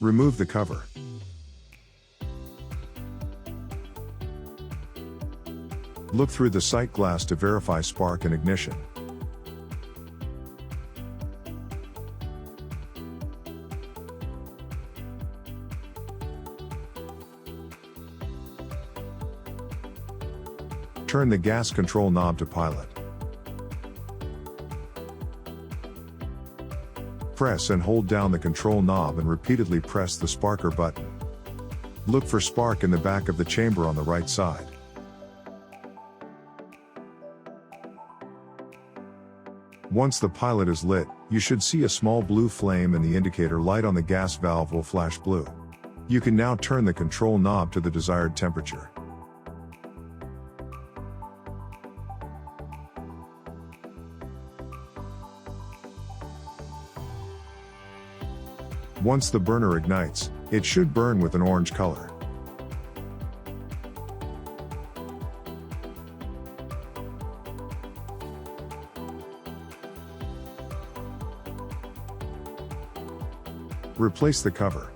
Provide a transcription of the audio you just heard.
Remove the cover. Look through the sight glass to verify spark and ignition. Turn the gas control knob to pilot. Press and hold down the control knob and repeatedly press the sparker button. Look for spark in the back of the chamber on the right side. Once the pilot is lit, you should see a small blue flame and the indicator light on the gas valve will flash blue. You can now turn the control knob to the desired temperature. Once the burner ignites, it should burn with an orange color. Replace the cover.